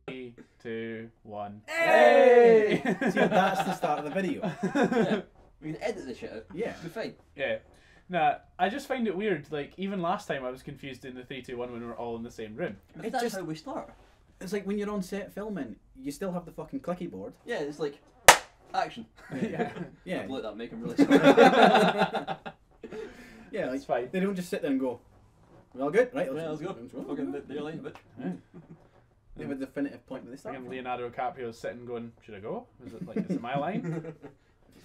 Three, 2, 1. Hey! See, that's the start of the video. Yeah. We can edit this shit out. Yeah. It'll be fine. Yeah. Nah, I just find it weird. Like, even last time I was confused in the 3, 2, 1 when we were all in the same room. But It that's just- how we start. It's like when you're on set filming, you still have the fucking clicky board. Yeah, it's like action. Yeah. Yeah. I've let that make him really sorry. Yeah, It's like, fine. they don't just sit there and go, "We all good? Right, Yeah, let's go. Let's Fucking the line, bitch. They have a definitive point with this Fucking stuff. Leonardo Dicaprio sitting going, should I go? Is it my line?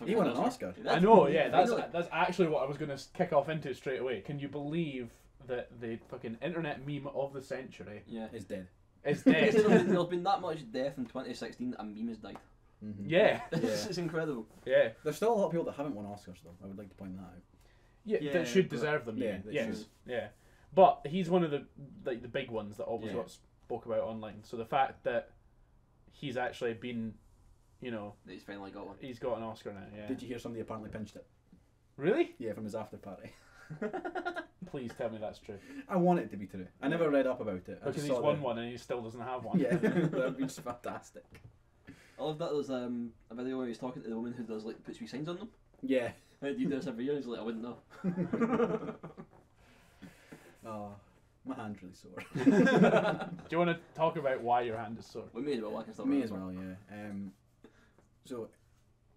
He won an Oscar. I know, yeah, Really? that's actually what I was going to kick off into straight away. Can you believe that the fucking internet meme of the century Yeah. Is dead. is There's dead? been that much death in 2016 that a meme has died. Mm-hmm. Yeah, It's incredible. yeah. There's still a lot of people that haven't won Oscars, though. I would like to point that out. Yeah, Yeah, that should but- deserve them. yeah, Yeah, that yes, should. yeah. But he's one of the big ones that always Yeah. got spoke about online. So the fact that he's actually been, you know, That he's finally got one. he's got an Oscar now. Yeah. Did you hear somebody apparently pinched it? Really? Yeah, from his after party. Please tell me that's true. I want it to be true. I never read up about it. I Because just he's saw won one and he still doesn't have one. Yeah, that'd be just fantastic. I love that there's a video where he's talking to the woman who does like puts wee signs on them. Yeah. Hey, do you do this every year? He's like, I wouldn't know. Oh, my hand's really sore. Do you want to talk about why your hand is sore? We may as well. I can still Me remember. as well, yeah. So,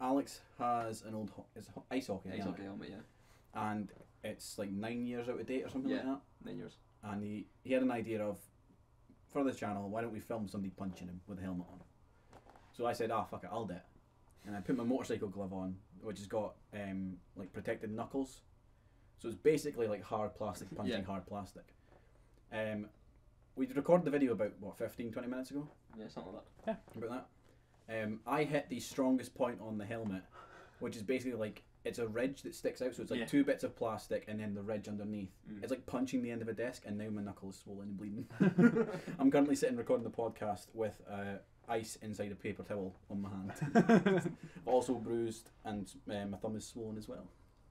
Alex has an old it's ice hockey Yeah, he's helmet, okay helmet, yeah. and it's like 9 years out of date or something like Yeah. that. 9 years. And he had an idea of, for the channel, why don't we film somebody punching him with a helmet on? So I said, fuck it, I'll do it. And I put my motorcycle glove on, which has got like protected knuckles. So it's basically like hard plastic punching Yeah. hard plastic. We recorded the video about, what, 15-20 minutes ago? Yeah, something like that. About that. I hit the strongest point on the helmet, which is basically like, it's a ridge that sticks out, so it's like Yeah. 2 bits of plastic and then the ridge underneath. Mm. It's like punching the end of a desk, and now my knuckle is swollen and bleeding. I'm currently sitting recording the podcast with ice inside a paper towel on my hand. Also bruised, and my thumb is swollen as well.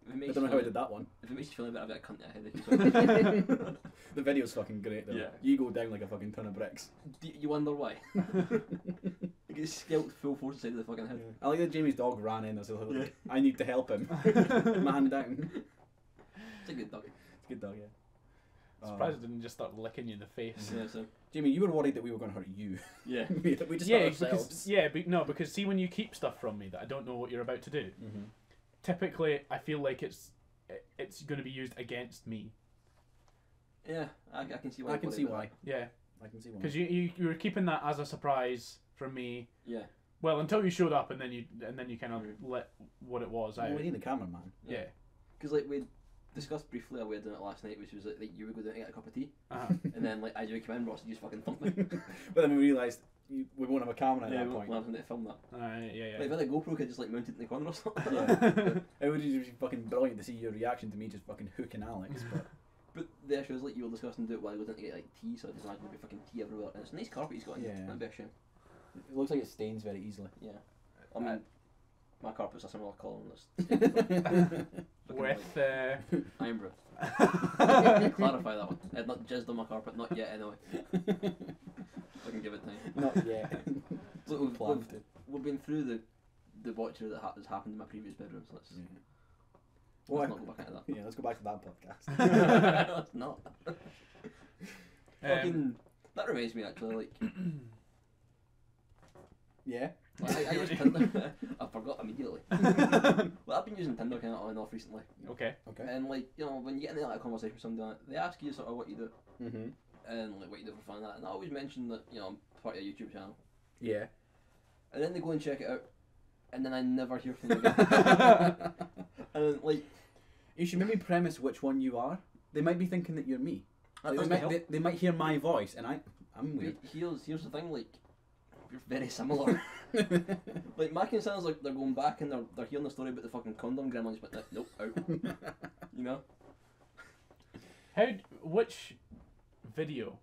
If it I makes don't know you how I feel- did that one. If it makes you feel a bit of a cunt, I headache. The video's fucking great though. Yeah. You go down like a fucking ton of bricks. Do you wonder why? You get scalped full force inside of the fucking head. I like that Jamie's dog ran in as a Yeah. I need to help him. Man down. It's a good dog. It's a good dog, yeah. Surprised it didn't just start licking you in the face. Yeah, so Jamie, you were worried that we were going to hurt you. yeah. we just Yeah, hurt ourselves. because because see, when you keep stuff from me that I don't know what you're about to do, Mm-hmm. typically I feel like it's going to be used against me. Yeah, I can see why. I can see why. Yeah, I can see why. because you were keeping that as a surprise from me. Yeah. Well, until you showed up, and then you kind of let what it was out. Well, we need a cameraman. Yeah. Because like we discussed briefly a way of doing it last night, which was like you would go down and get a cup of tea, Uh-huh. and then like as you came in, Ross would just fucking thump me. But then we realised we won't have a camera at Yeah, that we point. won't have to film that. Yeah. Like if I had a GoPro, could just like mount it in the corner or something. Yeah. It would just be fucking brilliant to see your reaction to me just fucking hooking Alex. But But the issue is like you were discussing do it while I go down to get like tea, so I just imagine there'd be fucking tea everywhere. And it's a nice carpet he's got in here. Yeah. That'd be a shame. it looks like it stains very easily. Yeah. I mean, my carpet's a similar colour and With iron brew. Clarify that one. I'd not jizzed on my carpet, not yet anyway. I can give it time. Not yet. So we've, Planned we've, to. we've been through the debauchery that has happened in my previous bedroom, so let's, Yeah. let's Well, not go back into that. yeah, let's go back to that podcast. Let's not. Um, Fucking, that reminds me actually, like, Yeah. I use Tinder. I forgot immediately. Well, I've been using Tinder kind of on and off recently. okay. Okay. And like, you know, when you get into like a conversation with somebody, they ask you sort of what you do Mm-hmm. and like what you do for fun and that. And I always mention that, you know, I'm part of a YouTube channel. Yeah. And then they go and check it out, and then I never hear from them again. And then, like, You should maybe premise which one you are. They might be thinking that you're me. that Like, doesn't help. they might hear my voice and I'm weird. Here's the thing, like, you're very similar. Like, Mackin sounds like they're going back and they're hearing the story about the fucking condom gremlins, but nope, out. You know? Which video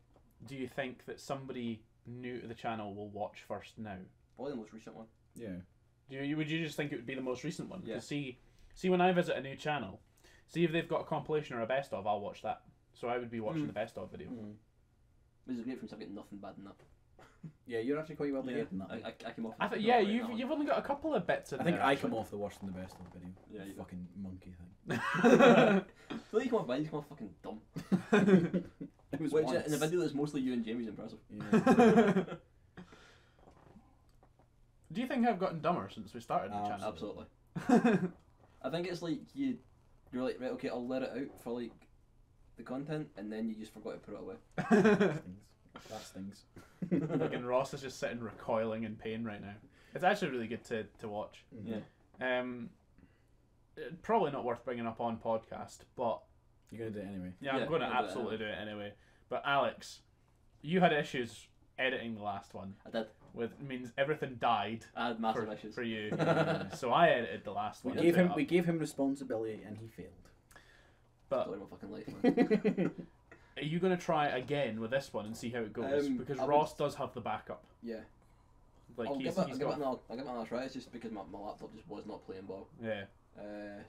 do you think that somebody new to the channel will watch first now? Probably the most recent one. Yeah. Would you just think it would be the most recent one? Yeah. 'Cause see when I visit a new channel, see if they've got a compilation or a best of, I'll watch that. So I would be watching the best of video. Which is great for me, so I've got nothing bad in that. Yeah, you're actually quite well behaved in that. I came off. I think you've only got a couple of bits in I think there. I come off the worst and the best of the video. Yeah, you fucking monkey No, you come off bad. You come off fucking dumb. thing. It was Which once. in a video that's mostly you and Jamie's impressive. Yeah. Do you think I've gotten dumber since we started the channel? Absolutely. I think it's like you're like, right, okay, I'll let it out for like the content, and then you just forgot to put it away. That stings. Fucking Ross is just sitting recoiling in pain right now. It's actually really good to watch. Yeah. Probably not worth bringing up on podcast, but You're gonna do it anyway. yeah, I'm Yeah, going to I'll do it absolutely do it anyway. But Alex, you had issues editing the last one. I did. With means everything died I had massive for, issues. for you. So I edited the last We one. gave him responsibility and he failed. But Story of my fucking life, man. are you going to try again with this one and see how it goes? Because I would- Ross does have the backup. Yeah. Like I'll he's give it got. another try. It's just because my laptop just was not playing well. Yeah.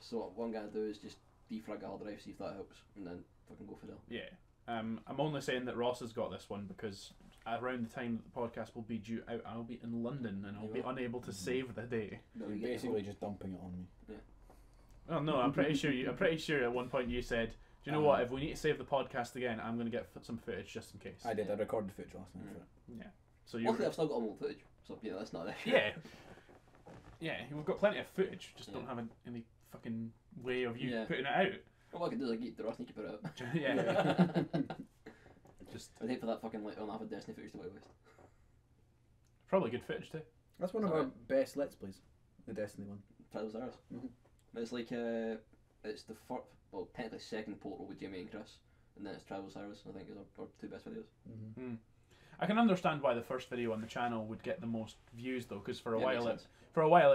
So what I'm gonna do is just defrag the hard drive, see if that helps, and then fucking go for that. Yeah. I'm only saying that Ross has got this one because around the time that the podcast will be due out, I'll be in London and I'll be unable to save the day. No, You're you get your basically phone. just dumping it on me. Oh no, I'm pretty sure. I'm pretty sure at one point you said, "Do you know what? If we need to save the podcast again, I'm going to get some footage just in case." I did. I recorded footage last night for it. Yeah. So you. Luckily, I've still got all the footage, so yeah, that's not an issue. Yeah. Yeah, we've got plenty of footage. Just don't Yeah. have any fucking way of you Yeah. putting it out. All I can do is get the rest and you can put it out. Yeah. Just I'd hate for that fucking like half a Destiny footage to go to waste. probably good footage too. That's one of our best Let's Plays. The Destiny one. Trials Errors. Mhm. It's like it's the first, well, technically second portal with Jamie and Chris, and then it's Trials Errors. I think is our two best videos. Mm-hmm. I can understand why the first video on the channel would get the most views though, because for a Yeah, while makes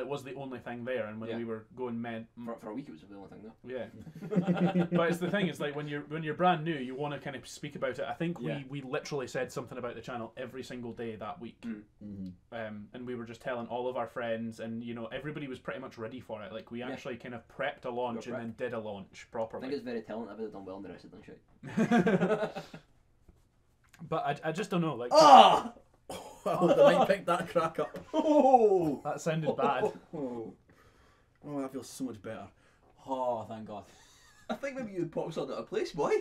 it was the only thing there, and when Yeah. we were going men. For a week it was the only thing though. Yeah. But it's the thing, it's like when you're brand new, you want to kind of speak about it. I think Yeah. we literally said something about the channel every single day that week. Mm-hmm. And we were just telling all of our friends, and everybody was pretty much ready for it. Like we actually kind of prepped a launch and then did a launch I properly. think it's very telling. I've done well and the rest have done shit. But I just don't know. Like Ah! Oh, they might pick that crack up. Oh! that sounded bad. Oh, that feels so much better. Oh, thank God. I think maybe you popped something out of place, boy.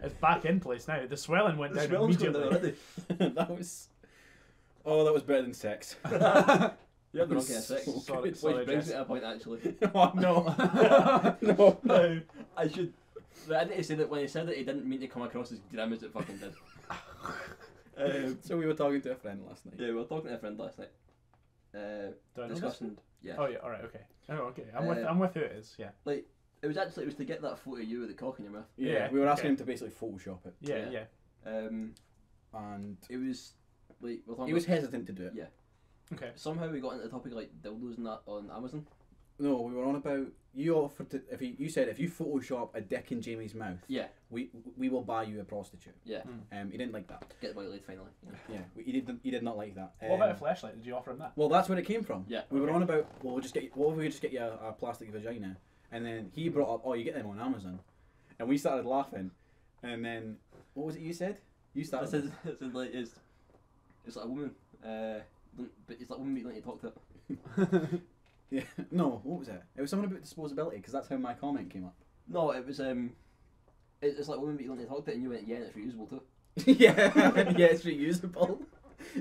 It's back in place now. The swelling went The down smell's going immediately. down already. That was. Oh, that was better than sex. Yeah, That they're was okay, sex. so Sorry, good. sorry, Which brings Jess. me to a point actually. Oh no! No. I should. I need to say that when he said it, he didn't mean to come across as grim as it fucking did. So we were talking to a friend last night. Yeah, we were talking to a friend last night. Do I know this? Discussing. Yeah. Oh yeah, all right, okay. Oh okay, I'm with who it is. Yeah. Like it was to get that photo of you with the cock in your mouth. Yeah, we were asking okay. him to basically Photoshop it, Yeah, Yeah. yeah. and It was like we're talking he was about- hesitant to do it. Yeah. Okay. Somehow we got into the topic of, like dildos and that on Amazon. No, we were on about you offered to you said if you Photoshop a dick in Jamie's mouth, Yeah. we will buy you a prostitute. Yeah. He didn't like that. Get the boy laid finally. Yeah. Yeah, he did not like that. What about a flashlight? Did you offer him that? Well, that's where it came from. Yeah. We were on about, well, we'll just get, what if we just get you a plastic vagina? And then he brought up, oh, you get them on Amazon. And we started laughing. And then, what was it you said? You It started. says like it's like a woman, but it's like a woman you don't need to talk to. Yeah. No, what was it? It was something about disposability, because that's how my comment came up. No, it was it's like a woman but you don't need to talk to, and you went yeah, and it's reusable too. Yeah, yeah, it's reusable.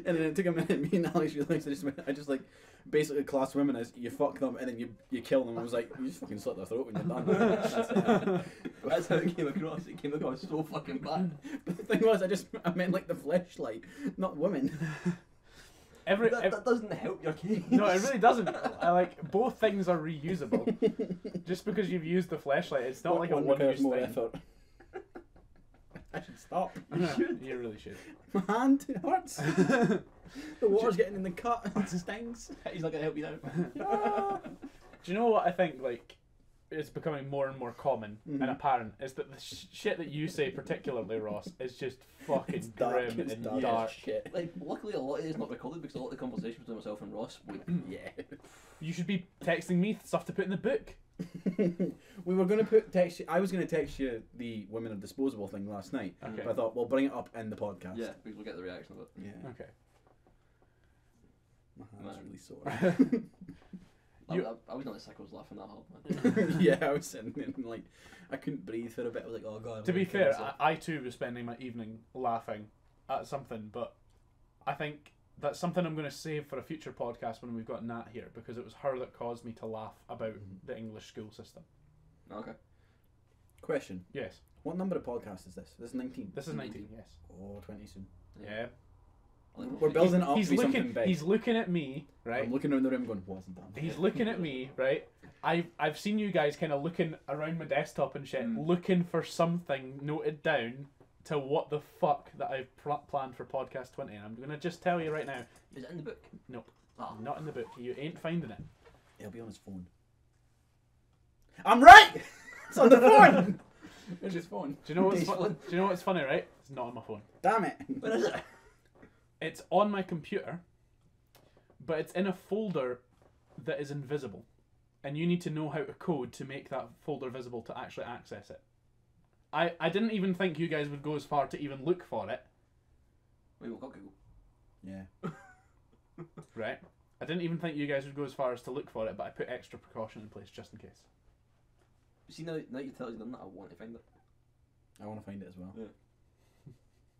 And then it took a minute, me and Alex realised I just like basically class women as you fuck them and then you kill them. I was like, you just fucking slit their throat when you're done. That's it. That's how it came across. It came across so fucking bad. But the thing was, I meant like the fleshlight, not women. That doesn't help your case. No, it really doesn't. I like both things are reusable. Just because you've used the flashlight, it's not like a One one requires use more thing. effort. I should stop. You should. You really should. My hand, it hurts. The water's getting in the cut. It stings. He's not gonna help you now. Do you know what I think? Like, it's becoming more and more common and apparent is that the shit that you say, particularly Ross, is just fucking It's dark. grim It's and dark. dark. Shit. Like, luckily a lot of it is not recorded because a lot of the conversations between myself and Ross would. Yeah. You should be texting me stuff to put in the book. We were going to text you. I was going to text you the Women of Disposable thing last night. Okay. But I thought we'll bring it up in the podcast. Yeah, we'll get the reaction of it. Yeah. Okay. My hand's Man. really sore. I was not sick. I was laughing that hard, man. Yeah, I was sitting there and like I couldn't breathe for a bit. I was like, oh god. To be fair, I too was spending my evening laughing at something, but I think that's something I'm going to save for a future podcast when we've got Nat here, because it was her that caused me to laugh about the English school system. Okay. Question. Yes. What number of podcast is this? This is 19. This is 19, yes. Oh, 20 soon. Yeah. We're building it up to be something looking, big. he's looking at me, right? I'm looking around the room going, wasn't done. He's looking at me, right? I've seen you guys kind of looking around my desktop and shit, looking for something noted down to what the fuck that I've planned for podcast 20. And I'm going to just tell you right now. Is it in the book? Nope. Oh. Not in the book. You ain't finding it. It'll be on his phone. I'm right! It's on the phone! Where's his phone? Do you know what's funny, right? It's not on my phone. Damn it. Where is it? It's on my computer, but it's in a folder that is invisible. And you need to know how to code to make that folder visible to actually access it. I didn't even think you guys would go as far to even look for it. Wait, we've got Google. Yeah. Right? I didn't even think you guys would go as far as to look for it, but I put extra precaution in place just in case. See, now you tell us you've done that, I want to find it. I want to find it as well. Yeah.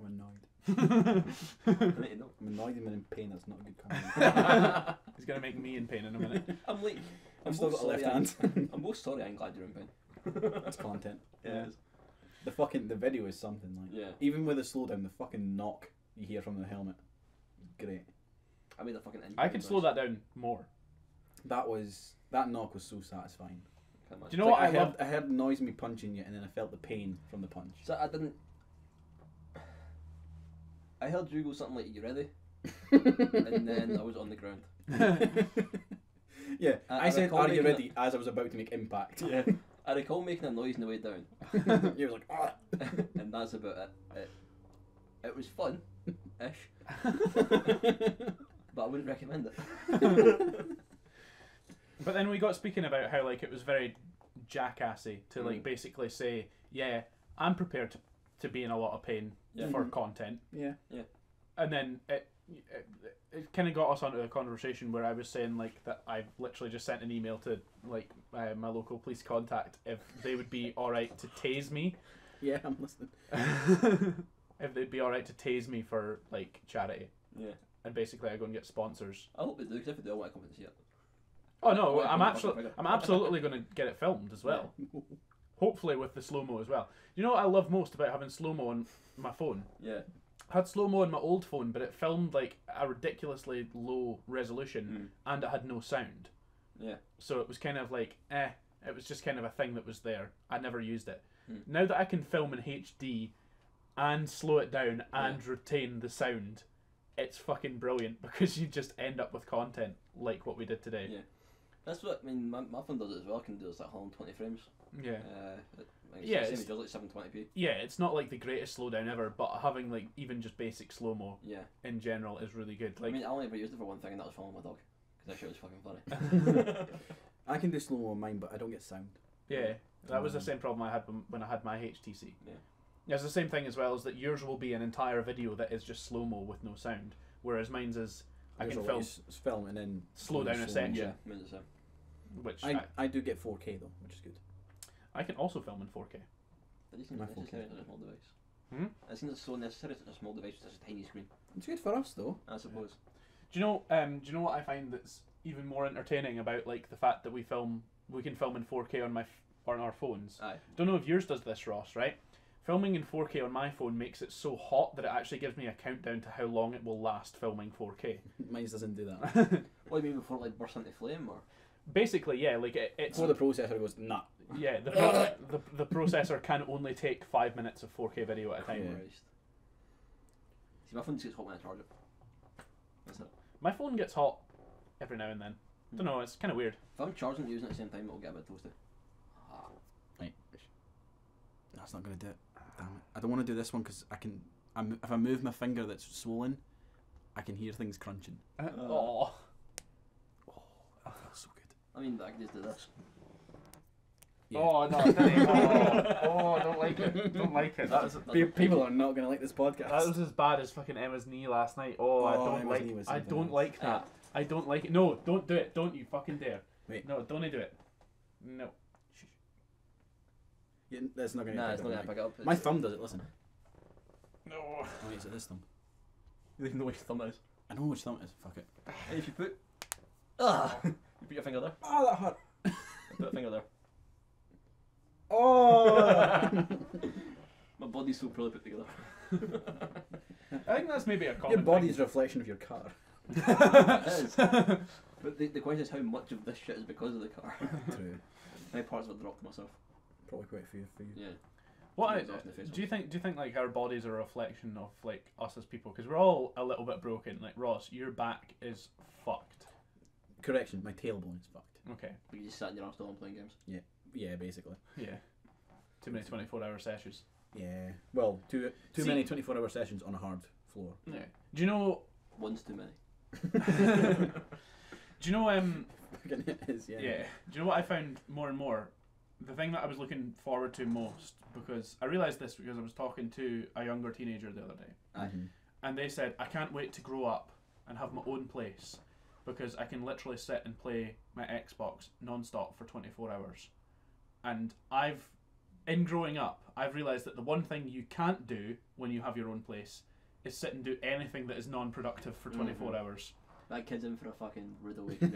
I'm annoyed. I need to know. I'm annoyed and in pain. That's not a good comment. He's going to make me in pain in a minute. I'm like, I've still both got a left sorry hand. I'm both sorry I'm glad you're in pain. That's content. Yeah. The video is something like. Yeah. Even with the slowdown, the fucking knock you hear from the helmet, great. I made a fucking I can slow that down more. That knock was so satisfying. Do you know what I love? I heard the noise of me punching you, and then I felt the pain from the punch. So I didn't. I heard you go something like, "You ready?" and then I was on the ground. Yeah, I said, recall "Are you making ready?" As I was about to make impact. Yeah. I recall making a noise on the way down. You was like, "Ah!" And that's about it. It was fun, ish, but I wouldn't recommend it. But then we got speaking about how like it was very jackassy to like basically say, yeah, I'm prepared to be in a lot of pain for content. Yeah. Yeah. And then it kind of got us onto a conversation where I was saying like that I've literally just sent an email to like my local police contact if they would be all right to tase me. Yeah, I'm listening. If they'd be all right to tase me for like charity. Yeah. And basically I go and get sponsors. I hope they do, because if they do, I want to come and see it. Oh no, Well, I'm figure. absolutely going to get it filmed as well. Hopefully with the slow-mo as well. You know what I love most about having slow-mo on my phone? Yeah. I had slow-mo on my old phone, but it filmed like a ridiculously low resolution and it had no sound. Yeah. So it was kind of like, it was just kind of a thing that was there. I never used it. Now that I can film in HD and slow it down and retain the sound, it's fucking brilliant because you just end up with content like what we did today. Yeah. That's what, I mean, my phone does it as well. I can do it like 120 frames. Yeah. Yeah, it's same as yours, like 720p. Yeah, it's not like the greatest slowdown ever, but having like even just basic slow-mo in general is really good. Like, I mean, I only ever used it for one thing, and that was following my dog, because that shit was fucking funny. I can do slow-mo on mine, but I don't get sound. Yeah, that was the same problem I had when I had my HTC. Yeah, it's the same thing as well, is that yours will be an entire video that is just slow-mo with no sound, whereas mine's is I can film and then slow down a section. Yeah, mine's the same. Which I do get 4K though, which is good. I can also film in 4K. That isn't necessary on a small device. It seems so necessary on a small device with such a tiny screen. It's good for us though, I suppose. Do you know what I find that's even more entertaining about like the fact that we can film in 4K on our phones? Aye. Don't know if yours does this, Ross, right? Filming in 4K on my phone makes it so hot that it actually gives me a countdown to how long it will last filming 4K. Mine doesn't do that. What do you mean before it like bursts into flame or? Basically, yeah, like it's. Before the processor goes, nah. Yeah, the processor can only take 5 minutes of 4K video at a time. Christ. See, my phone just gets hot when I charge it. That's it. My phone gets hot every now and then. Don't know, it's kind of weird. If I'm charging and using it at the same time, it'll get a bit toasty. Right. That's not gonna do it. Damn it. I don't want to do this one because if I move my finger that's swollen, I can hear things crunching. Oh, that feels so good. I mean, I can just do this. Yeah. Oh no! I don't like it. Don't like it. People are not gonna like this podcast. That was as bad as fucking Emma's knee last night. I don't Emma's like. knee was I something don't else. like that. I don't like it. No, don't do it. Don't you fucking dare. Wait. No, don't do it. No. Yeah, that's not gonna. Nah, pick it's up not on gonna mic. pick up. My thumb does it. Listen. No. Oh, wait, is it this thumb? You don't even know which thumb it is. I know which thumb it is. Fuck it. Hey, if you put... you put your finger there. Oh, that hurt. Put a finger there. Oh. My body's so poorly put together. I think that's maybe a common Your body's thing. a reflection of your car. It is. But the question is how much of this shit is because of the car. True. How many parts have I dropped myself? Probably quite a few for you. Yeah. What It's off in the face. do you think like our bodies are a reflection of like us as people? Because we're all a little bit broken. Like Ross, your back is fucked. Correction, my tailbone is fucked. Okay. But you just sat in your arse still and playing games. Yeah, basically. Yeah. Too many 24-hour sessions. Yeah. Well, too See- many 24-hour sessions on a hard floor. Yeah. Do you know? One's too many. Do you know? It is, yeah. Yeah. Do you know what I found more and more? The thing that I was looking forward to most, because I realised this because I was talking to a younger teenager the other day, Mhm. and they said, I can't wait to grow up and have my own place because I can literally sit and play my Xbox non-stop for 24 hours. And in growing up, I've realised that the one thing you can't do when you have your own place is sit and do anything that is non-productive for 24 hours. That kid's in for a fucking rude awakening.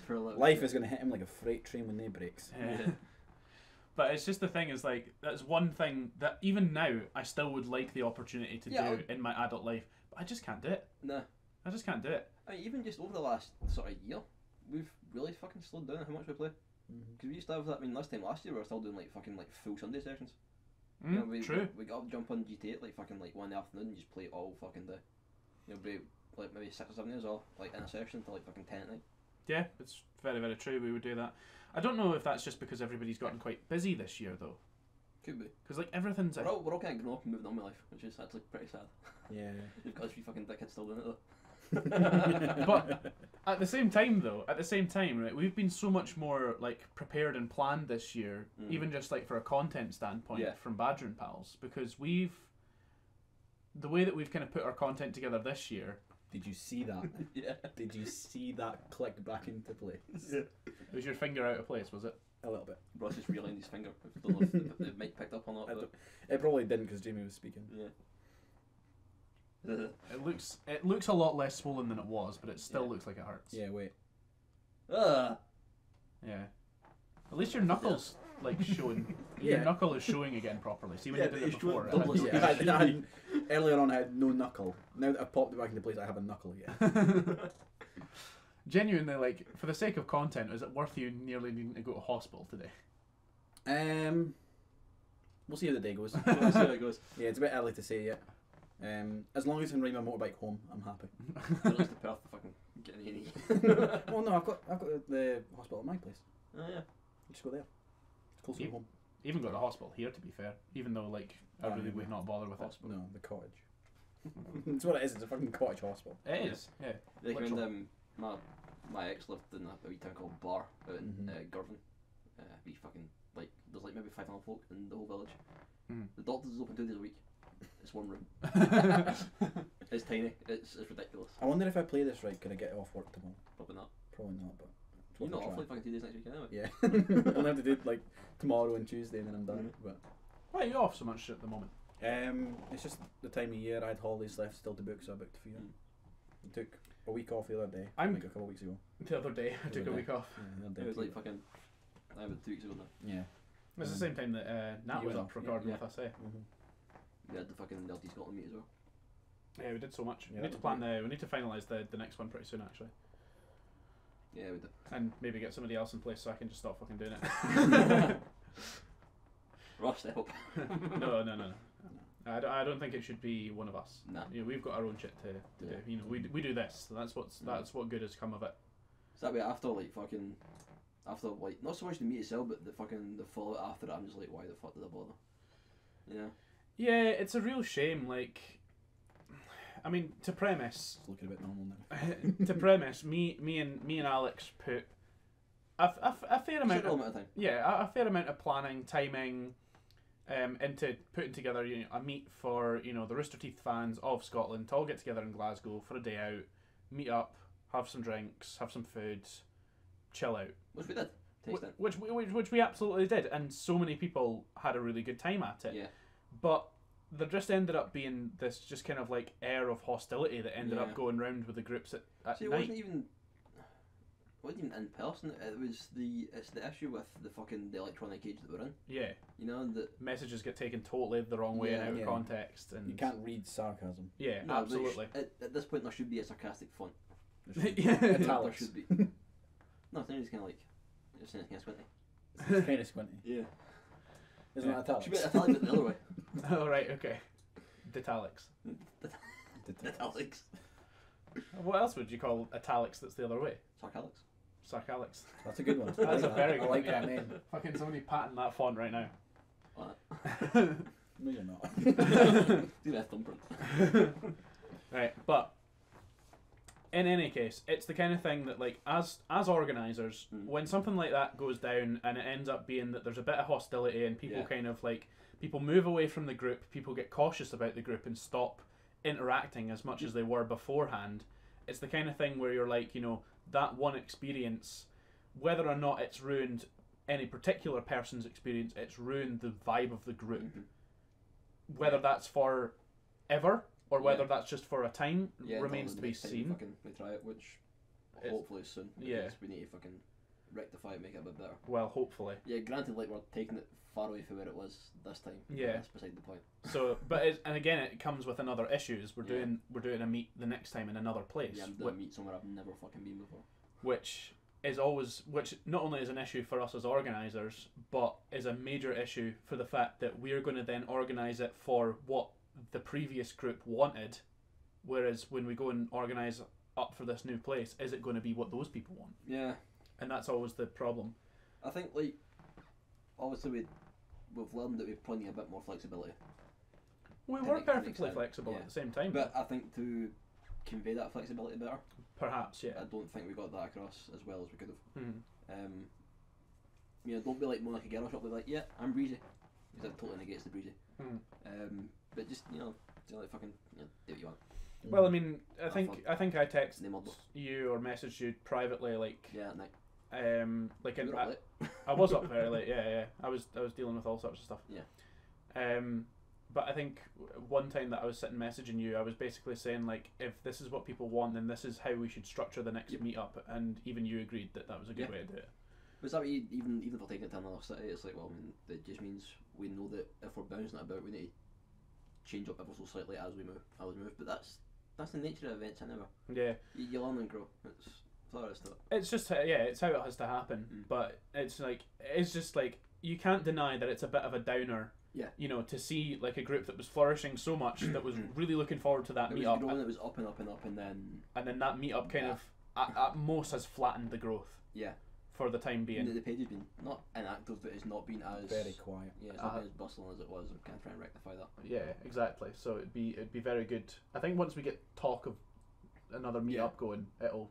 For a little Life bit. is going to hit him like a freight train when it breaks. Yeah. But it's just the thing is like, that's one thing that even now I still would like the opportunity to do in my adult life, but I just can't do it. Nah. I just can't do it. I mean, even just over the last sort of year, we've really fucking slowed down how much we play. Because we used to have that, I mean, last year we were still doing like fucking like full Sunday sessions. You know, True. We got up, jump on GTA at like fucking like 1 in the afternoon and just play it all fucking day. You know, be like maybe 6 or 7 years all like in a session till like fucking 10 at night. Yeah, it's very, very true. We would do that. I don't know if that's just because everybody's gotten quite busy this year though. Could be. Because like everything's We're all kind of grown up and moving on with life, which is actually pretty sad. Yeah. You've got a few fucking dickheads still doing it though. But at the same time, right, we've been so much more like prepared and planned this year, even just like for a content standpoint from Badger and Pals, because the way that we've kind of put our content together this year. Did you see that? Yeah. Did you see that click back into place? Yeah. Was your finger out of place? Was it? A little bit. Ross just realigned his finger. I don't know if the mic picked up or not. But It probably didn't because Jamie was speaking. yeah. It looks a lot less swollen than it was, but it still looks like it hurts. Yeah, wait. Yeah. At least your knuckles like showing. Yeah. Your knuckle is showing again properly. See when Yeah, you did but it it's showing before. double it- Yeah, earlier on I had no knuckle. Now that I've popped it back into place, I have a knuckle again. Genuinely, like for the sake of content, is it worth you nearly needing to go to hospital today? We'll see how the day goes. We'll see how it goes. Yeah, it's a bit early to say yet. As long as I can ride my motorbike home, I'm happy. That's the path to fucking get an A&E. Well, no, I've got the hospital at my place. Oh yeah. Just go there. It's closer to home. Even got to hospital here, to be fair. Even though like I Oh, really yeah. would not bother with it. Hospital. No, the cottage. That's what it is. It's a fucking cottage hospital. It is. Yeah. Like when Literal. my ex lived in a wee town called Bar out in Mhm. Girvan. We fucking like there's like maybe 500 folk in the whole village. Mm. The doctor's is open 2 days a week. It's one room. It's tiny. It's ridiculous. I wonder if I play this right, can I get off work tomorrow? Probably not. Probably not, but it's You're worth a not off try. like fucking 2 days next week anyway. Yeah, I'll have to do it like tomorrow and Tuesday, and then I'm done. But Why are you off so much at the moment? it's just the time of year. I had holidays left still to book, so I booked a few. I took a week off the other day. I'm- like a couple of weeks ago. The other day, I took a other week off. Yeah, the other day It was too. like fucking. I was 2 weeks ago now. Yeah. It was the same time that Nat He went was up off, recording yeah. with us, eh? We had the fucking LT Scotland meet as well. Yeah, we did so much. Yeah, We need to plan we need to finalise the next one pretty soon actually. Yeah, we did. And maybe get somebody else in place so I can just stop fucking doing it. Ross, step up. No. I don't think it should be one of us. Nah. You know, we've got our own shit to Yeah. do. You know, we do this. So that's what good has come of it. So that way after like not so much the meet itself, but the fallout after it, I'm just like, why the fuck did I bother? Yeah. Yeah, it's a real shame. Like, I mean, to premise, It's looking a bit normal now. to premise, me and Alex put a fair amount Considerable of amount of time. yeah, a fair amount of planning, timing, into putting together a meet for the Rooster Teeth fans of Scotland to all get together in Glasgow for a day out, meet up, have some drinks, have some food, chill out. Which we did. Tasting. Which we absolutely did, and so many people had a really good time at it. Yeah. But there just ended up being this just kind of like air of hostility that ended up going round with the groups at See, it night. wasn't even in person. It's the issue with the electronic age that we're in. Yeah. You know that Messages get taken totally the wrong way and out of Yeah. context, and You can't read sarcasm. Yeah, no, absolutely. At this point, there should be a sarcastic font. Yeah. There Italics. should be. No, it's kind of like it's kind of squinty. It's kind of squinty. Yeah. Isn't that italics? Should be italic, but the other way. Oh, right, okay. Italics. Italics. What else would you call italics that's the other way? Sarcalics. Sarcalics. That's a good one. That's a very I good like one, that yeah. name. Fucking somebody patent that font right now. What? No, you're not. Do that thumbprint. Right, but in any case, it's the kind of thing that, like, as organisers, when something like that goes down and it ends up being that there's a bit of hostility and people kind of like people move away from the group, people get cautious about the group and stop interacting as much as they were beforehand. It's the kind of thing where you're like, that one experience, whether or not it's ruined any particular person's experience, it's ruined the vibe of the group. Whether that's for ever or whether that's just for a time remains to be seen. We try it, which hopefully soon. Yeah. We need to fucking rectify it, make it a bit better. Well, hopefully. Yeah, granted, like we're taking it far away from where it was this time. Yeah. That's beside the point. So, and again, it comes with another issue. We're doing a meet the next time in another place. Yeah, I'm doing a meet somewhere I've never fucking been before. Which not only is an issue for us as organisers, but is a major issue for the fact that we're going to then organise it for what the previous group wanted, whereas when we go and organise up for this new place, is it going to be what those people want? Yeah. And that's always the problem. I think, like, obviously we've learned that we've plenty a bit more flexibility. We were perfectly flexible at the same time. But I think to convey that flexibility better, perhaps, yeah. I don't think we got that across as well as we could have. Mm-hmm. Don't be like Monica Girl Shop, be like, yeah, I'm breezy. Because that totally negates the breezy. But just, like fucking, do what you want. Well, I mean, I think I texted Name you or messaged you privately, like at night. Like You were up late. I was up very late. Yeah. I was dealing with all sorts of stuff. Yeah. But I think one time that I was sitting messaging you, I was basically saying, like, if this is what people want, then this is how we should structure the next meetup, and even you agreed that was a good way to do it. But is that what even if we're taking it to another city, it's like, well, I mean, it just means we know that if we're bouncing it about, we need to change up ever so slightly as we move. But that's the nature of events, anyway. Yeah. You learn and grow. It's all there is to it. It's just it's how it has to happen. But it's just like you can't deny that it's a bit of a downer. Yeah. To see like a group that was flourishing so much, that was really looking forward to that meetup. It was up and up and up, and then that meetup kind of at most has flattened the growth. Yeah. For the time being. The page has been not inactive, but it's not been as very quiet. Yeah, it's not been as bustling as it was. I'm kind of trying to rectify that. Yeah, exactly. So it'd be very good. I think once we get talk of another meetup going, it'll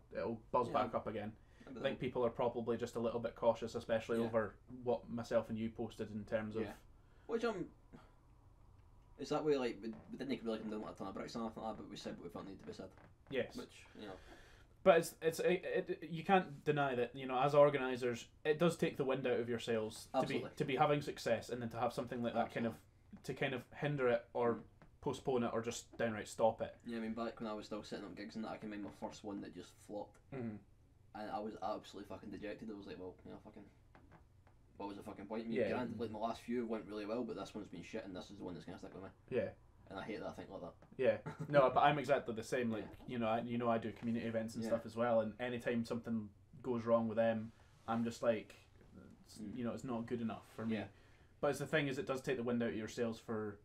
buzz back up again. I think people are probably just a little bit cautious, especially over what myself and you posted in terms of. Which it's that way. Like we didn't really come down with a ton of bricks and anything like that, but we said what we felt needed to be said. Yes. Which But you can't deny that as organisers, it does take the wind out of your sails to be having success, and then to have something like that kind of hinder it or postpone it or just downright stop it. Yeah, I mean, back when I was still setting up gigs and that, I can remember my first one that just flopped, and I was absolutely fucking dejected. I was like, well, fucking, what was the fucking point? Granted, like my last few went really well, but this one's been shit, and this is the one that's gonna stick with me. Yeah. And I hate that I think like that. Yeah, no, but I'm exactly the same. Like I do community events and stuff as well, and anytime something goes wrong with them, I'm just like, it's not good enough for me. But the thing is, it does take the wind out of your sails for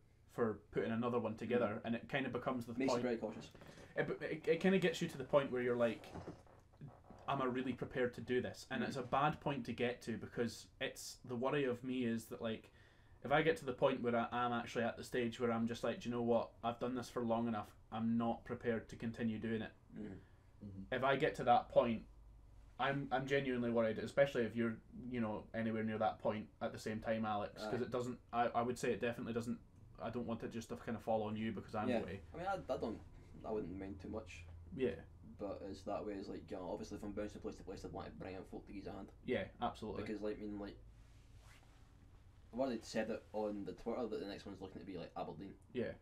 putting another one together, and it kind of becomes the point. Makes you very cautious. It kind of gets you to the point where you're like, am I really prepared to do this? And it's a bad point to get to, because it's the worry of me is that, like, if I get to the point where I am actually at the stage where I'm just like, do you know what? I've done this for long enough. I'm not prepared to continue doing it. If I get to that point, I'm genuinely worried, especially if you're, you know, anywhere near that point at the same time, Alex, because it doesn't. I would say it definitely doesn't. I don't want it just to kind of fall on you because I'm away. I mean, I wouldn't mind too much. Yeah. But it's that way. It's like, you know, obviously if I'm bouncing place to place, I'd want to bring out folk to give a hand. Yeah, absolutely. Because like, I mean, like, I've already said it on the Twitter that the next one's looking to be like Aberdeen. Yeah.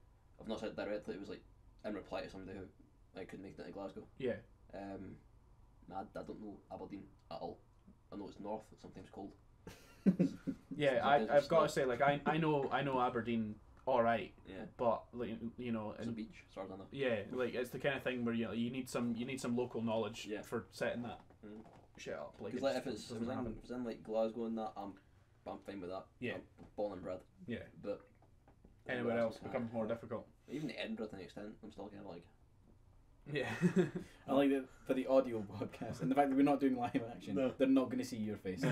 I've not said it directly. It was like in reply to somebody who I couldn't make it to Glasgow. Yeah. I don't know Aberdeen at all. I know it's north. It's sometimes cold. Yeah, I've got to say, like, I know Aberdeen all right. Yeah. But like, you know, It's a beach, as far as I know. yeah, like it's the kind of thing where you need some local knowledge for setting that shit up. Like, because like if it's in like Glasgow and that, I'm fine with that. Yeah. I'm born and bred. Yeah. But anywhere else becomes more difficult. Even Edinburgh to an extent, I'm still kind of like. Yeah. I like that for the audio podcast and the fact that we're not doing live action. No. They're not going to see your face.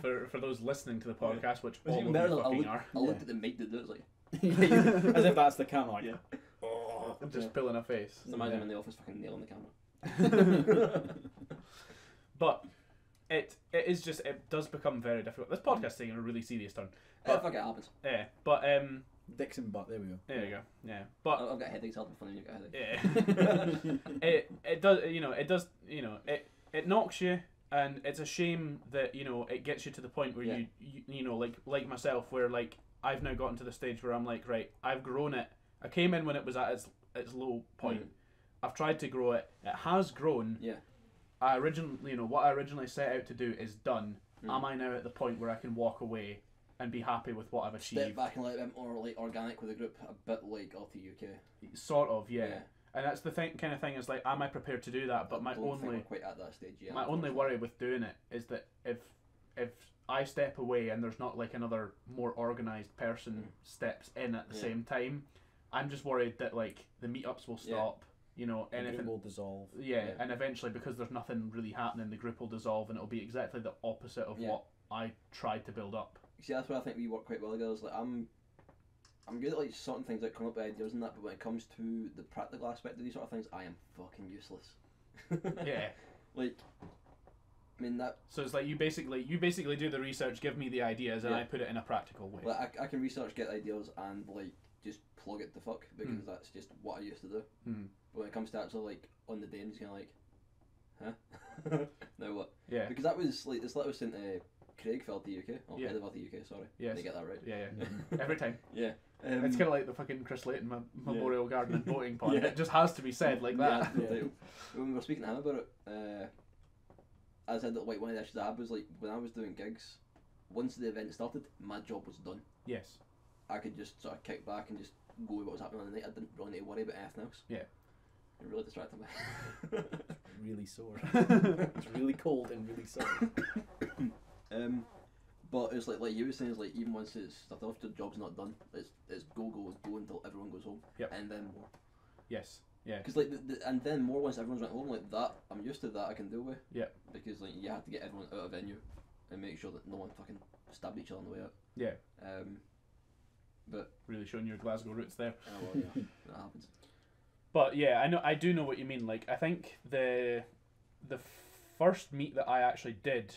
For those listening to the podcast, which all of even you better, fucking are. I looked at the mic that do it, it's like. As if that's the camera. Like, Just pulling a face. Just imagine him in the office fucking nailing the camera. But it is just, it does become very difficult. This podcast taking a really serious turn. But, fuck it happens. Yeah, but Dixon butt. There we go. there you go. Yeah, but I've got headaches. I'll be funny when you've got headaches. yeah, it does it knocks you, and it's a shame that it gets you to the point where you know like myself, where like I've now gotten to the stage where I'm like, right, I've grown it. I came in when it was at its low point. I've tried to grow it. It has grown. Yeah. What I originally set out to do is done. Am I now at the point where I can walk away and be happy with what I've achieved? Step back and let it be more like organic with the group, a bit like LT UK. Sort of, yeah. And that's the kind of thing is like, am I prepared to do that? But I don't think we're quite at that stage yet. My only worry with doing it is that if I step away and there's not like another more organised person steps in at the same time, I'm just worried that like the meetups will stop. Anything the group will dissolve. Yeah, and eventually, because there's nothing really happening, the group will dissolve, and it'll be exactly the opposite of what I tried to build up. See, that's where I think we work quite well together. Is like I'm good at like sorting things out, coming up with ideas and that, but when it comes to the practical aspect of these sort of things, I am fucking useless. Yeah. Like, I mean that. So it's like you basically do the research, give me the ideas, and I put it in a practical way. Like I can research, get ideas, and like just plug it the fuck because that's just what I used to do. But when it comes to actually like on the day, I'm just kind of like, huh? Now what? Yeah. Because that was like this letter was sent to Craig for LT UK, or head of LT UK, sorry. Yes. Did I get that right? Yeah. Every time. Yeah. It's kind of like the fucking Chris Layton Memorial Garden and voting pond. It just has to be said like that. When we were speaking to him about it, I said that like one of the issues I had was like when I was doing gigs, once the event started, my job was done. Yes. I could just sort of kick back and just go with what was happening on the night. I didn't really need to worry about anything else. Yeah. It really distracted me. Really sore. It's really cold and really sore. But it's like you were saying, it's like even once it's started off, the job's not done. It's go until everyone goes home. Yep. And then more. Yes. Yeah. Because like and then more once everyone's went home, like that I'm used to that, I can deal with. Yeah. Because like you have to get everyone out of venue and make sure that no one fucking stabbed each other on the way out. Yeah. But really showing your Glasgow roots there. Oh well, yeah, that happens. But yeah, I do know what you mean. Like I think the first meet that I actually did,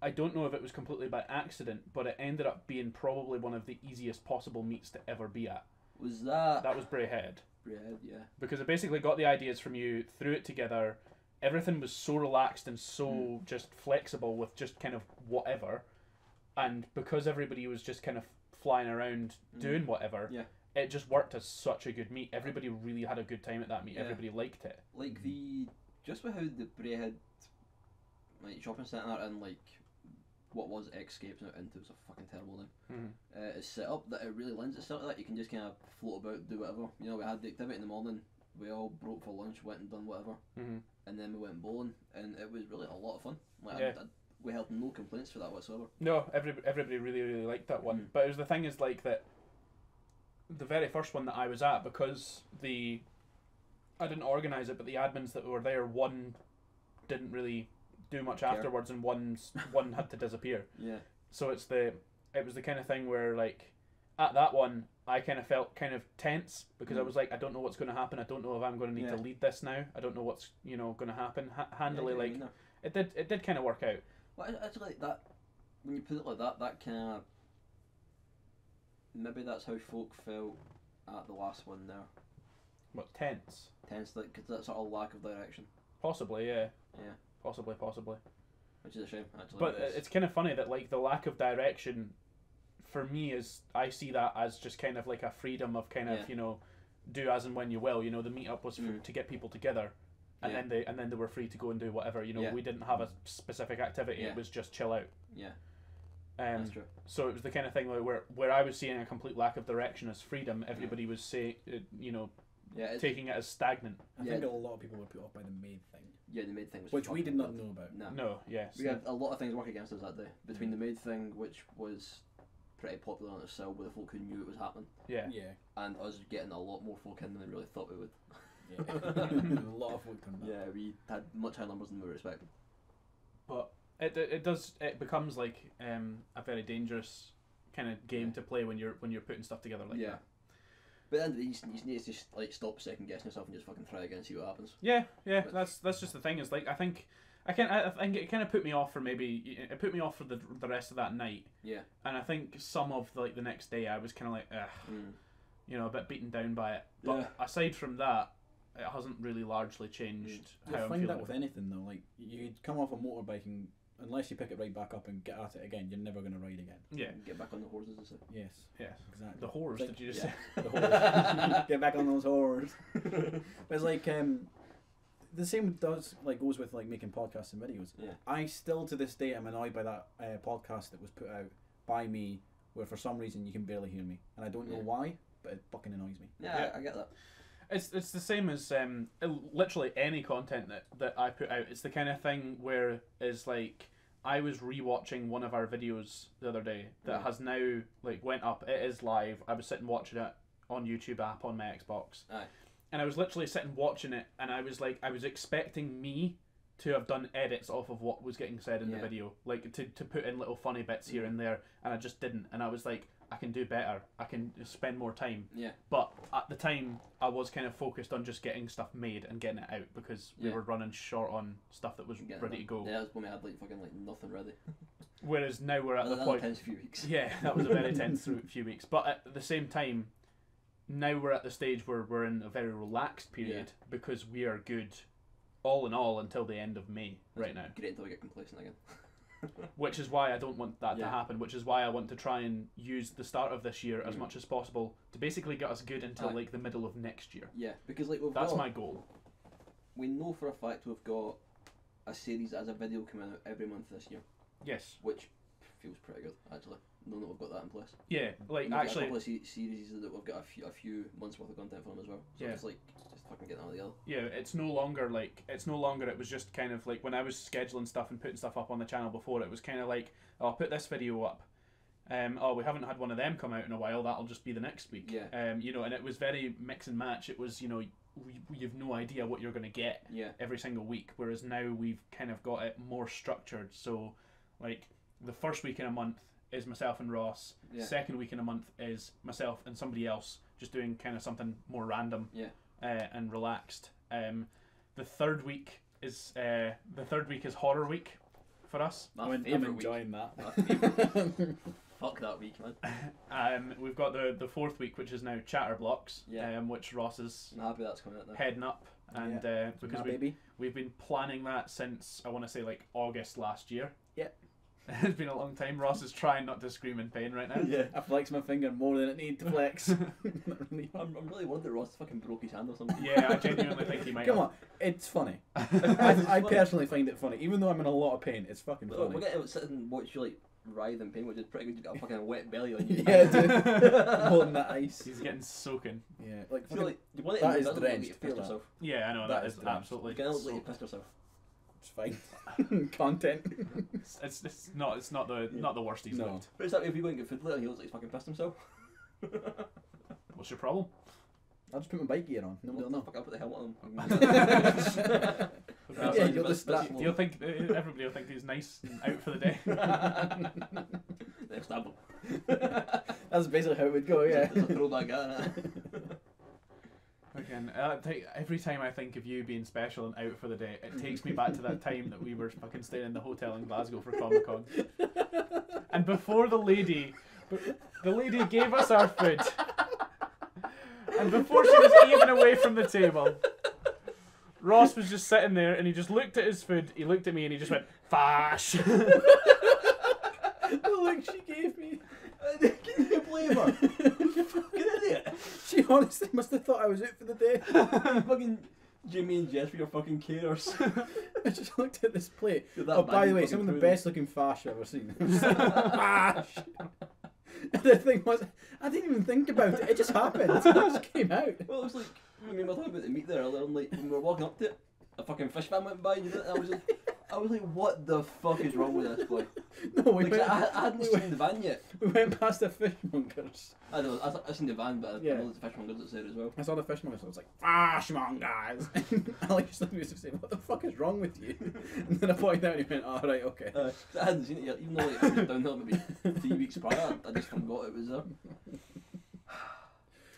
I don't know if it was completely by accident, but it ended up being probably one of the easiest possible meets to ever be at. Was that? That was Brayhead. Brayhead, yeah. Because I basically got the ideas from you, threw it together. Everything was so relaxed and so just flexible with just kind of whatever, and because everybody was just kind of flying around doing whatever, it just worked as such a good meet. Everybody really had a good time at that meet. Everybody liked it. Like just with how the Brayhead like shopping centre and like what was Escapes now into was a fucking terrible name. It's set up that it really lends itself to that. You can just kind of float about, do whatever. We had the activity in the morning. We all broke for lunch, went and done whatever, and then we went bowling, and it was really a lot of fun. Like we had no complaints for that whatsoever. No, everybody really liked that one. But it was the thing is like that. The very first one that I was at, because I didn't organise it, but the admins that were there, one didn't really do much afterwards, and one had to disappear. Yeah. So it was the kind of thing where like, at that one, I kind of felt kind of tense because I was like, I don't know what's going to happen. I don't know if I'm going to need to lead this now. I don't know what's going to happen. Handily, like it did kind of work out. Well, actually, like that when you put it like that, that kind of maybe that's how folk felt at the last one there. What, tense? Tense, like, because that sort of lack of direction. Possibly, yeah. Yeah. Possibly. Which is a shame, actually. But it's kind of funny that like the lack of direction, for me, is I see that as just kind of like a freedom of kind of do as and when you will. The meetup was to get people together, and then they were free to go and do whatever. We didn't have a specific activity. It was just chill out. Yeah. That's true. So it was the kind of thing where I was seeing a complete lack of direction as freedom. Everybody was saying, taking it as stagnant. I think a lot of people were put off by the maid thing. Yeah, the maid thing was which we did not know about. No, yes. We had a lot of things work against us that day. Between the maid thing, which was pretty popular on itself with the folk who knew it was happening. Yeah. And us getting a lot more folk in than we really thought we would. Yeah. A lot of folk turned up. Yeah, we had much higher numbers than we were expecting. But it becomes like a very dangerous kind of game to play when you're putting stuff together like that. But then you need to just like stop second guessing yourself and just fucking try again and see what happens. Yeah. That's just the thing. Is like I think it kind of put me off for the rest of that night. Yeah. And I think some of like the next day I was kind of like a bit beaten down by it. But aside from that, it hasn't really largely changed how I'm feeling. I find that with anything though, like you come off a motorbike and unless you pick it right back up and get at it again, you're never going to ride again. Yeah. Get back on the horses, as I say. Yes. Exactly. The horse, did you just say? The horse. Get back on those horses. But it's like the same goes with like making podcasts and videos. Yeah. I still to this day am annoyed by that podcast that was put out by me, where for some reason you can barely hear me, and I don't know why, but it fucking annoys me. Yeah, I get that. It's the same as literally any content that I put out. It's the kind of thing where is like I was rewatching one of our videos the other day that has now like went up. It is live. I was sitting watching it on YouTube app on my Xbox. Aye. And I was literally sitting watching it, and I was expecting me to have done edits off of what was getting said in the video, like to put in little funny bits here and there, and I just didn't. And I was like, I can do better. I can spend more time. Yeah. But at the time, I was kind of focused on just getting stuff made and getting it out because we were running short on stuff that was ready to go. Yeah, that was when we had like fucking like nothing ready. Whereas now we're at the point. Tense few weeks. Yeah, that was a very tense few weeks. But at the same time, now we're at the stage where we're in a very relaxed period because we are good, all in all, until the end of May right now. Great until we get complacent again. Which is why I don't want that to happen, which is why I want to try and use the start of this year as much as possible to basically get us good until like the middle of next year. Yeah, because like that's my goal. We know for a fact we've got a series as a video coming out every month this year. Yes. Which feels pretty good, actually. Knowing that we've got that in place. Yeah, like we've actually. Got a couple of series that we've got a few months worth of content for them as well. So it's like just fucking getting all together. Yeah, it's no longer. It was just kind of like when I was scheduling stuff and putting stuff up on the channel before. It was kind of like, oh, I'll put this video up. Oh, we haven't had one of them come out in a while. That'll just be the next week. Yeah. And it was very mix and match. It was you've no idea what you're gonna get. Every single week. Whereas now we've kind of got it more structured. So, like the first week in a month is myself and Ross. Second week in a month is myself and somebody else, just doing kind of something more random and relaxed. The third week is horror week for us. I'm enjoying that. Fuck that week, man. We've got the fourth week, which is now Chatterblocks, which Ross is I'm happy that's coming out now. Heading up, and because we've been planning that since I want to say like August last year. Yeah. It's been a long time. Ross is trying not to scream in pain right now. Yeah, I flex my finger more than it needs to flex. I'm really worried that Ross fucking broke his hand or something. Yeah, I genuinely think he might. Come on, it's funny. I personally find it funny, even though I'm in a lot of pain. It's fucking funny. We're getting to sit and watch you like writhe in pain, which is pretty good. You got a fucking wet belly on you. Yeah, dude. Holding that ice. He's getting soaking. Yeah, like that is drenched. Feel that. Yeah, I know that is absolutely. You can look like you pissed yourself. It's fine. Content. It's not the worst he's looked. But it's like if you go and get food later, he looks like he's fucking pissed himself. What's your problem? I'll just put my bike gear on. Nobody will know. Fuck, I'll put the helmet on. Yeah, you'll distract Do you think everybody will think he's nice and out for the day? Next album. That's basically how it would go, yeah. There's a throwback guy. Again, every time I think of you being special and out for the day, it takes me back to that time that we were fucking staying in the hotel in Glasgow for Comic Con. And before the lady gave us our food, and before she was even away from the table, Ross was just sitting there and he just looked at his food, he looked at me and he just went, "Fash." The look she gave me. Can you blame her? You fucking idiot. She honestly must have thought I was out for the day. Fucking Jimmy and Jess for your fucking cares. I just looked at this plate. You're that Oh, bad by the you way, fucking some of the food. best looking fash I've ever seen. Fash! And the thing was, I didn't even think about it. It just happened. It just came out. Well, it was like, I mean, we were talking about the meat there earlier, and like, when we were walking up to it, a fucking fish fan went by, and you did it, and I was like, what the fuck is wrong with this boy? No, we Like, went, I hadn't seen the van yet. we went past the fishmongers. I don't know, I seen the van, but I Yeah. know there's a fishmonger that's there as well. I saw the fishmongers, so I was like, fishmongers! And Alex just looked at me and said, what the fuck is wrong with you? And then I pointed out and he went, oh, right, okay. I hadn't seen it yet, even though like, it was down there maybe 3 weeks prior, I just forgot it was there.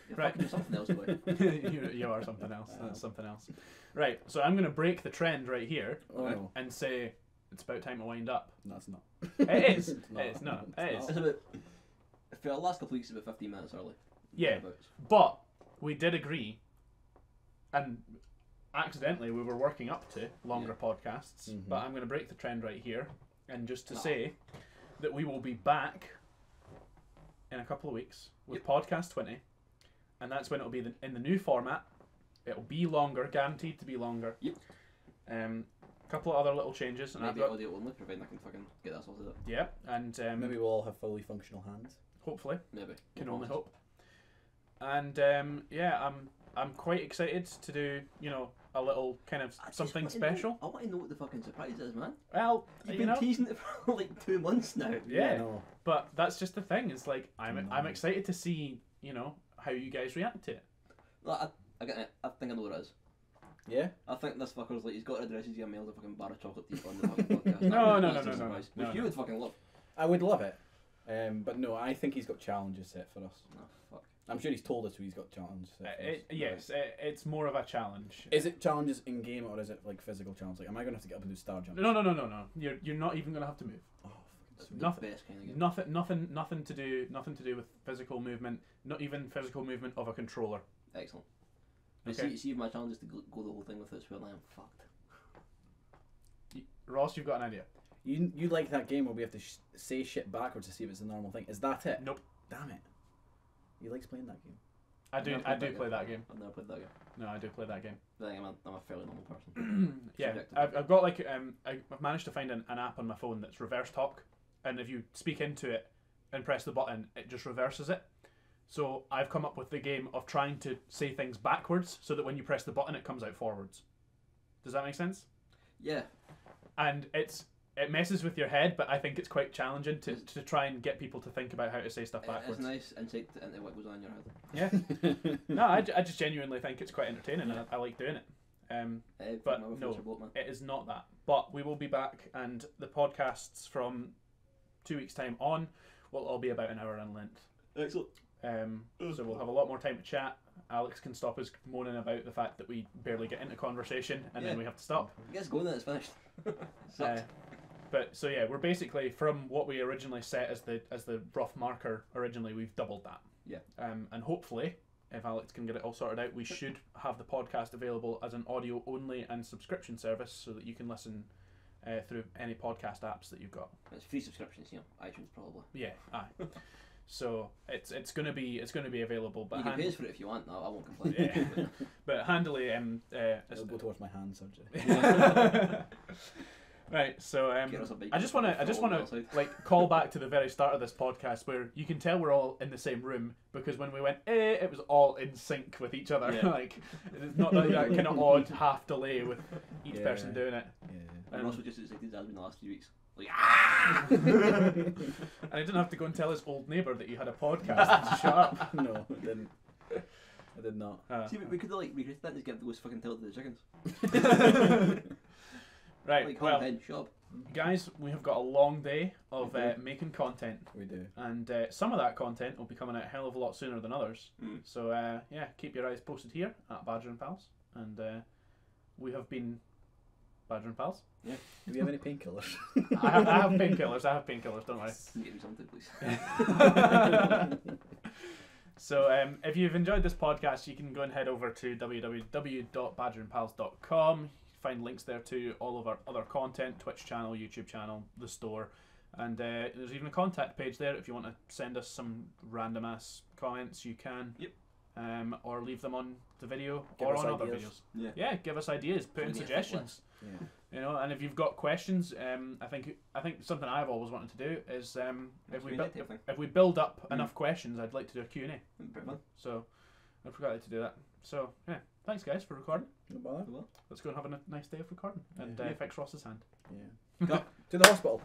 You're Right. fucking doing something else, boy. you are something else. That's something else. Right, so I'm going to break the trend right here Oh, no. and say it's about time to wind up. That's not. It is. It's not. It's not. It's It is. It's about, for the last couple of weeks, it's about 15 minutes early. Yeah, Thereabouts. but we did agree, and accidentally we were working up to longer podcasts, Mhm. but I'm going to break the trend right here, and just to say that we will be back in a couple of weeks with podcast 20, and that's when it'll be in the new format. It'll be longer, guaranteed to be longer. Yep. A couple of other little changes, and Maybe I've got audio only, providing I can fucking get that sorted out. yeah, and Maybe we'll all have fully functional hands. hopefully. Maybe. Can No only promise. hope. And yeah, I'm quite excited to do a little kind of I just something want to know- special. I want to know what the fucking surprise is, man. Well, You've been teasing it for like 2 months now. yeah, No. but that's just the thing. It's like I'm No. excited to see how you guys react to it. Like, I get it. I think I know what it is. Yeah? I think this fucker's like, he's got to address his emails a fucking bar of chocolate tea on the fucking podcast. No, no, That's no, a no, surprise. no, Which no. you would fucking love. I would love it. But no, I think he's got challenges set for us. No, fuck. I'm sure he's told us he's got challenges set for us. Yes, it's more of a challenge. Is it challenges in game or is it like physical challenge? Like, am I going to have to get up and do star jumps? No. You're not even gonna have to move. Oh, It's fucking the Nothing- best kind of game. Nothing to do with physical movement. Not even physical movement of a controller. Excellent. But Okay. see if my challenge is to go the whole thing with it, so I am fucked. Ross, you've got an idea. You like that game where we have to say shit backwards to see if it's a normal thing? Is that it? Nope. Damn it. He likes playing that game. I do never played play that that game. I've never played that game. No, I do play that game. I think I'm a fairly normal person. Yeah, Subjective. I've got like I've managed to find an app on my phone that's reverse talk, and if you speak into it and press the button, it just reverses it. So I've come up with the game of trying to say things backwards, so that when you press the button, it comes out forwards. Does that make sense? Yeah. And it messes with your head, but I think it's quite challenging to try and get people to think about how to say stuff It's backwards. nice insight into what goes on in your head. Yeah. No, I just genuinely think it's quite entertaining, and I like doing it. But no, man. it is not that. But we will be back, and the podcasts from 2 weeks' time on will all be about an hour in length. Excellent. So we'll have a lot more time to chat. Alex can stop us moaning about the fact that we barely get into conversation, and then Yeah. we have to stop. I guess going then it's finished. Sucks. But so yeah, we're basically from what we originally set as the rough marker originally, we've doubled that. Yeah. And hopefully, if Alex can get it all sorted out, we should have the podcast available as an audio only and subscription service, so that you can listen through any podcast apps that you've got. It's free subscriptions, iTunes probably. Yeah, aye. So it's gonna be available, but You can pay us for it if you want. No, I won't complain. Yeah. But handily It'll go towards my hand surgery. Right, so Get us a bike I just want for to outside. like call back to the very start of this podcast, where you can tell we're all in the same room, because when we went it was all in sync with each other. Yeah. Like it's not like that kind of odd half delay with each Yeah. person doing it. Yeah. I'm also just as excited as I've been the last few weeks. Like, And I didn't have to go and tell his old neighbour that you had a podcast. Shut up. No, I didn't. I did not. see, we could have just give those fucking tail to the chickens. Right, Like, well, head, shop. Guys, we have got a long day of making content. We do. And some of that content will be coming out a hell of a lot sooner than others. So, yeah, keep your eyes posted here at Badger and Pals. And we have been Badger and Pals. Yeah. Do we have any painkillers? I have painkillers, don't worry. Get me something, please. So if you've enjoyed this podcast, you can go and head over to www.badgerandpals.com. Find links there to all of our other content, Twitch channel, YouTube channel, the store, and there's even a contact page there if you want to send us some random ass comments. You can. Yep. Or leave them on the video Give or us on other ideas. videos. Yeah. Yeah, give us ideas, put in suggestions. Yeah. You know, and if you've got questions, I think something I've always wanted to do is if we build up enough questions, I'd like to do a Q&A. So I'd like to do that. So yeah, thanks guys for recording. No bother. Let's go and have a nice day of recording and fix Ross's hand. Yeah. Go to the hospital.